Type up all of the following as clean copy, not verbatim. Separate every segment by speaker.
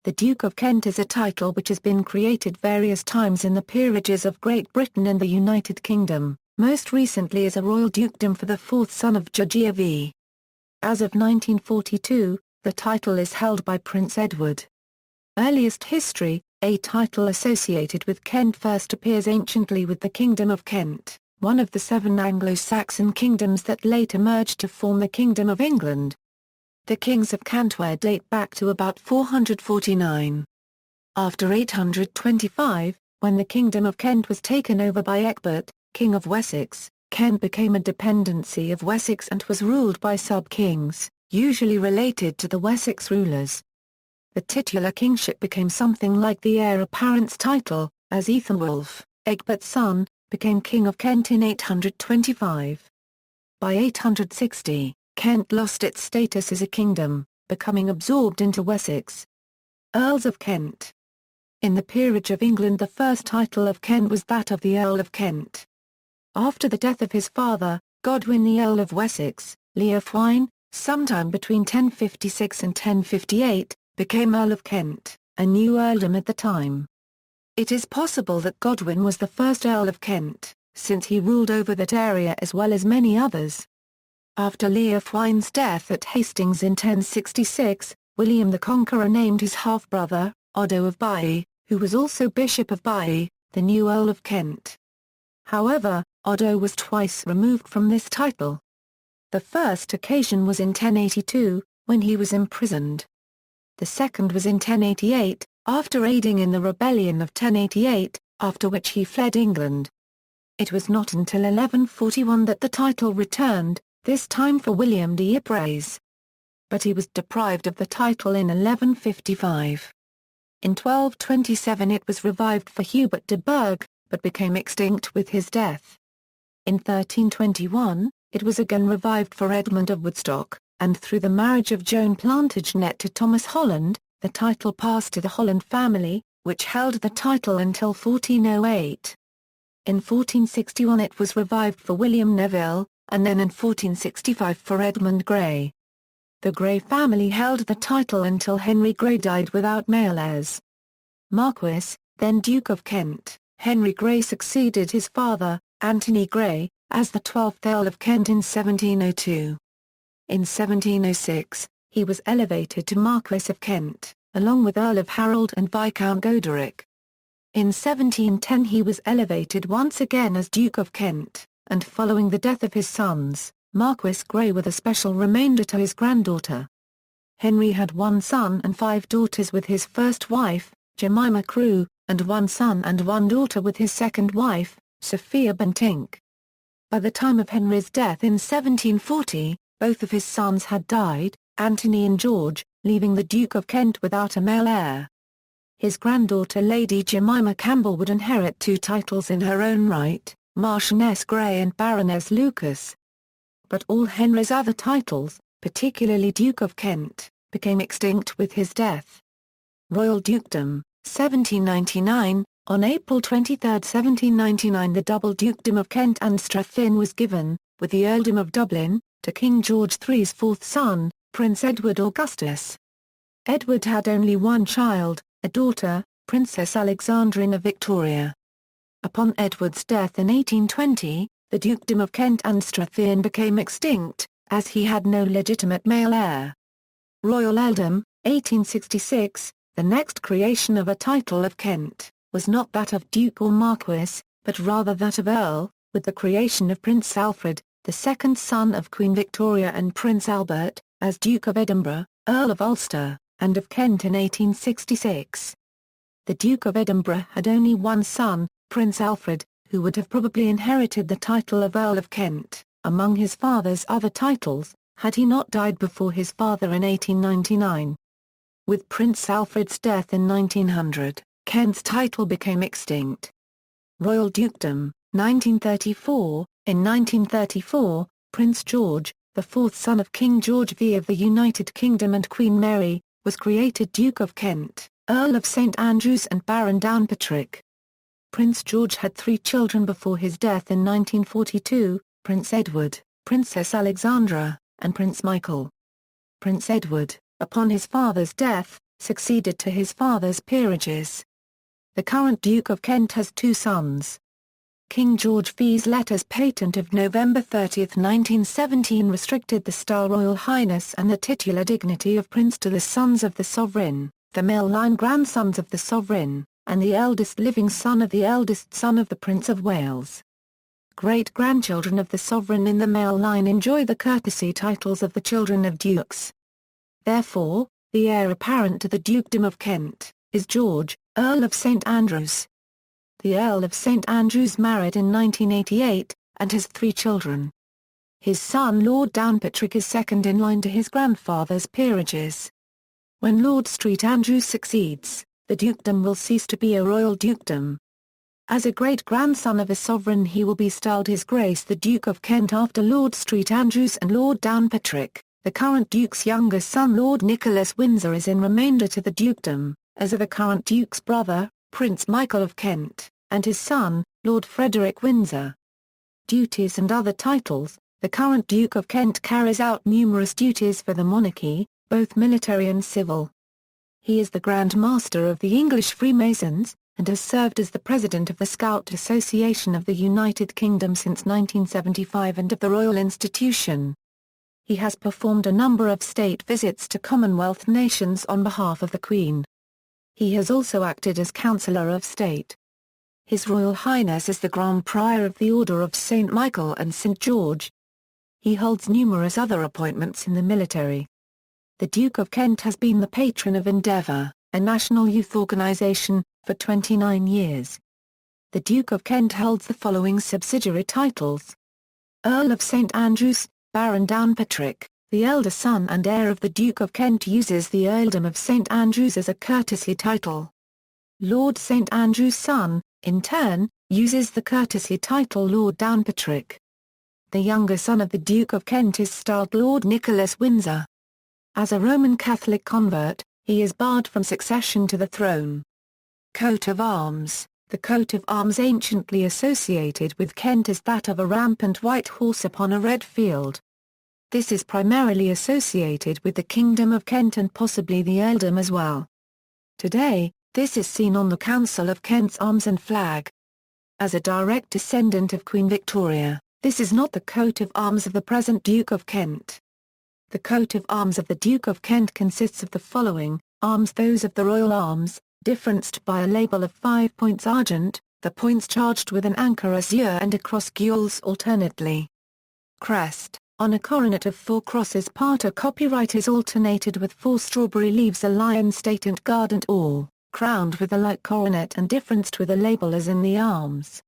Speaker 1: The Duke of Kent is a title which has been created various times in the peerages of Great Britain and the United Kingdom, most recently as a royal dukedom for the fourth son of Georgia V. As of 1942, the title is held by Prince Edward. Earliest history: a title associated with Kent first appears anciently with the Kingdom of Kent, one of the 7 Anglo-Saxon kingdoms that later merged to form the Kingdom of England. The kings of Kentware date back to about 449. After 825, when the Kingdom of Kent was taken over by Egbert, King of Wessex, Kent became a dependency of Wessex and was ruled by sub-kings, usually related to the Wessex rulers. The titular kingship became something like the heir apparent's title, as Ethelwulf, Egbert's son, became King of Kent in 825. By 860, Kent lost its status as a kingdom, becoming absorbed into Wessex. Earls of Kent. In the peerage of England, the first title of Kent was that of the Earl of Kent. After the death of his father, Godwin the Earl of Wessex, Leofwine, sometime between 1056 and 1058, became Earl of Kent, a new earldom at the time. It is possible that Godwin was the first Earl of Kent, since he ruled over that area as well as many others. After Leofwine's death at Hastings in 1066, William the Conqueror named his half-brother, Odo of Baye, who was also Bishop of Baye, the new Earl of Kent. However, Odo was twice removed from this title. The first occasion was in 1082, when he was imprisoned. The second was in 1088, after aiding in the rebellion of 1088, after which he fled England. It was not until 1141 that the title returned, this time for William de Ypres. But he was deprived of the title in 1155. In 1227 it was revived for Hubert de Burgh, but became extinct with his death. In 1321, it was again revived for Edmund of Woodstock, and through the marriage of Joan Plantagenet to Thomas Holland, the title passed to the Holland family, which held the title until 1408. In 1461 it was revived for William Neville, and then in 1465 for Edmund Grey. The Grey family held the title until Henry Grey died without male heirs. Marquis, then Duke of Kent, Henry Grey succeeded his father, Anthony Grey, as the 12th Earl of Kent in 1702. In 1706, he was elevated to Marquis of Kent, along with Earl of Harold and Viscount Goderic. In 1710 he was elevated once again as Duke of Kent, and following the death of his sons, Marquis Grey with a special remainder to his granddaughter. Henry had 1 son and 5 daughters with his first wife, Jemima Crewe, and 1 son and 1 daughter with his second wife, Sophia Bentinck. By the time of Henry's death in 1740, both of his sons had died, Anthony and George, leaving the Duke of Kent without a male heir. His granddaughter Lady Jemima Campbell would inherit 2 titles in her own right, Marchioness Grey and Baroness Lucas. But all Henry's other titles, particularly Duke of Kent, became extinct with his death. Royal Dukedom, 1799. On April 23, 1799 the double Dukedom of Kent and Strathfinn was given, with the Earldom of Dublin, to King George III's 4th son, Prince Edward Augustus. Edward had only 1 child, a daughter, Princess Alexandrina Victoria. Upon Edward's death in 1820, the Dukedom of Kent and Strathfinn became extinct, as he had no legitimate male heir. Royal Earldom, 1866, the next creation of a title of Kent, was not that of Duke or Marquis, but rather that of Earl, with the creation of Prince Alfred, the second son of Queen Victoria, and Prince Albert, as Duke of Edinburgh, Earl of Ulster, and of Kent in 1866. The Duke of Edinburgh had only 1 son, Prince Alfred, who would have probably inherited the title of Earl of Kent, among his father's other titles, had he not died before his father in 1899. With Prince Alfred's death in 1900, Kent's title became extinct. Royal Dukedom, 1934. In 1934, Prince George, the 4th son of King George V of the United Kingdom and Queen Mary, was created Duke of Kent, Earl of St Andrews and Baron Downpatrick. Prince George had 3 children before his death in 1942, Prince Edward, Princess Alexandra, and Prince Michael. Prince Edward, upon his father's death, succeeded to his father's peerages. The current Duke of Kent has two sons. King George V's letters patent of November 30, 1917 restricted the style Royal Highness and the titular dignity of Prince to the sons of the sovereign, the male line grandsons of the sovereign, and the eldest living son of the eldest son of the Prince of Wales. Great-grandchildren of the sovereign in the male line enjoy the courtesy titles of the children of dukes. Therefore, the heir apparent to the Dukedom of Kent is George, Earl of St Andrews. The Earl of St Andrews married in 1988, and has 3 children. His son Lord Downpatrick is second in line to his grandfather's peerages. When Lord St Andrews succeeds, the dukedom will cease to be a royal dukedom. As a great-grandson of a sovereign he will be styled His Grace the Duke of Kent after Lord St Andrews and Lord Downpatrick. The current Duke's younger son Lord Nicholas Windsor is in remainder to the dukedom, as are the current Duke's brother, Prince Michael of Kent, and his son, Lord Frederick Windsor. Duties and other titles. The current Duke of Kent carries out numerous duties for the monarchy, both military and civil. He is the Grand Master of the English Freemasons, and has served as the President of the Scout Association of the United Kingdom since 1975 and of the Royal Institution. He has performed a number of state visits to Commonwealth nations on behalf of the Queen. He has also acted as Councillor of State. His Royal Highness is the Grand Prior of the Order of St. Michael and St. George. He holds numerous other appointments in the military. The Duke of Kent has been the patron of Endeavour, a national youth organisation, for 29 years. The Duke of Kent holds the following subsidiary titles. Earl of St Andrews, Baron Downpatrick, the elder son and heir of the Duke of Kent uses the Earldom of St Andrews as a courtesy title. Lord St Andrews' son, in turn, uses the courtesy title Lord Downpatrick. The younger son of the Duke of Kent is styled Lord Nicholas Windsor. As a Roman Catholic convert, he is barred from succession to the throne. Coat of arms. The coat of arms anciently associated with Kent is that of a rampant white horse upon a red field. This is primarily associated with the Kingdom of Kent and possibly the earldom as well. Today, this is seen on the Council of Kent's arms and flag. As a direct descendant of Queen Victoria, this is not the coat of arms of the present Duke of Kent. The coat of arms of the Duke of Kent consists of the following: arms, those of the royal arms, differenced by a label of 5 points argent, the points charged with an anchor azure and a cross gules alternately. Crest, on a coronet of 4 crosses parter copyright is alternated with 4 strawberry leaves, a lion state and guardant all, crowned with a like coronet and differenced with a label as in the arms.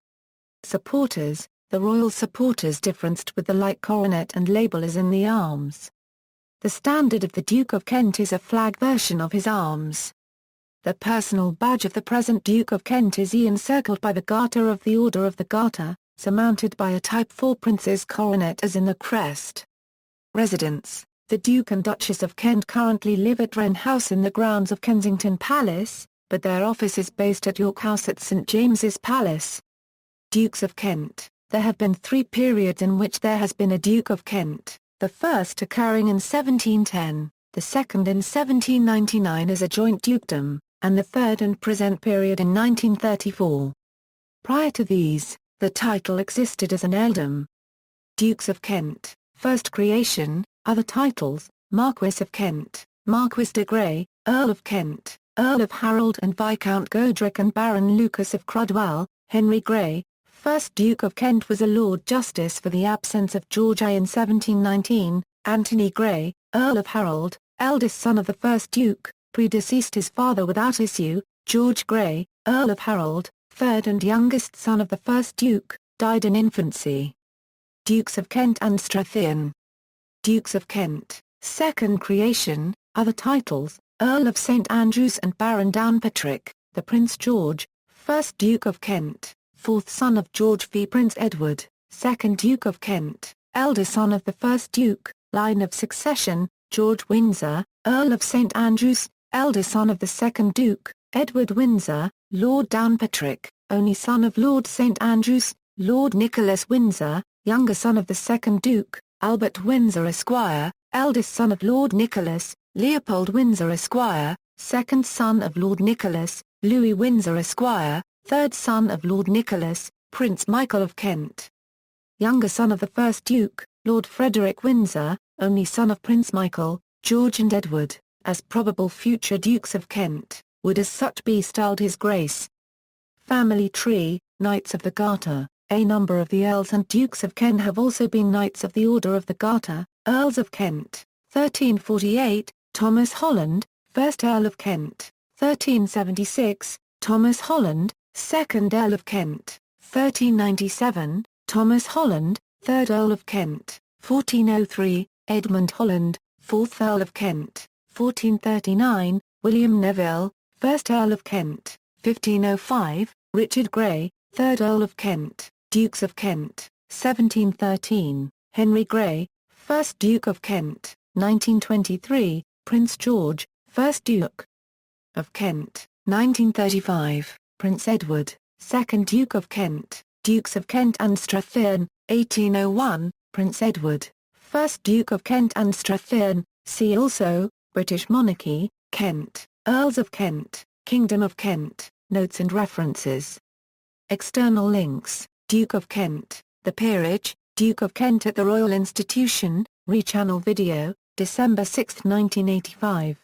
Speaker 1: Supporters, the royal supporters differenced with the like coronet and label as in the arms. The standard of the Duke of Kent is a flag version of his arms. The personal badge of the present Duke of Kent is encircled by the Garter of the Order of the Garter, surmounted by a Type 4 Prince's coronet as in the crest. Residence: the Duke and Duchess of Kent currently live at Wren House in the grounds of Kensington Palace, but their office is based at York House at St James's Palace. Dukes of Kent: there have been 3 periods in which there has been a Duke of Kent, the first occurring in 1710, the second in 1799 as a joint dukedom, and the third and present period in 1934. Prior to these, the title existed as an earldom. Dukes of Kent: first creation. Other titles: Marquess of Kent, Marquis de Grey, Earl of Kent, Earl of Harold and Viscount Godric and Baron Lucas of Crudwell. Henry Grey, first Duke of Kent, was a Lord Justice for the absence of George I in 1719. Anthony Grey, Earl of Harold, eldest son of the first Duke, predeceased his father without issue. George Grey, Earl of Harold, third and youngest son of the first Duke, died in infancy. Dukes of Kent and Strathion. Dukes of Kent, second creation. Other titles: Earl of St Andrews and Baron Downpatrick, the Prince George, first Duke of Kent, fourth son of George v. Prince Edward, second Duke of Kent, elder son of the first Duke, line of succession: George Windsor, Earl of St Andrews, elder son of the second Duke, Edward Windsor. Lord Downpatrick, only son of Lord St Andrews. Lord Nicholas Windsor, younger son of the second Duke, Albert Windsor Esquire, eldest son of Lord Nicholas. Leopold Windsor Esquire, second son of Lord Nicholas, Louis Windsor Esquire, third son of Lord Nicholas, Prince Michael of Kent. Younger son of the first Duke, Lord Frederick Windsor, only son of Prince Michael, George and Edward, as probable future Dukes of Kent, would as such be styled His Grace. Family tree, Knights of the Garter. A number of the Earls and Dukes of Kent have also been Knights of the Order of the Garter, Earls of Kent, 1348, Thomas Holland, 1st Earl of Kent, 1376, Thomas Holland, 2nd Earl of Kent, 1397, Thomas Holland, 3rd Earl of Kent, 1403, Edmund Holland, 4th Earl of Kent, 1439, William Neville, 1st Earl of Kent, 1505, Richard Grey, 3rd Earl of Kent, Dukes of Kent, 1713, Henry Grey, 1st Duke of Kent, 1923, Prince George, 1st Duke of Kent, 1935, Prince Edward, 2nd Duke of Kent, Dukes of Kent and Strathearn, 1801, Prince Edward, 1st Duke of Kent and Strathearn. See also, British monarchy, Kent, Earls of Kent, Kingdom of Kent, notes and references. External links, Duke of Kent, The Peerage, Duke of Kent at the Royal Institution, Re-Channel Video, December 6, 1985.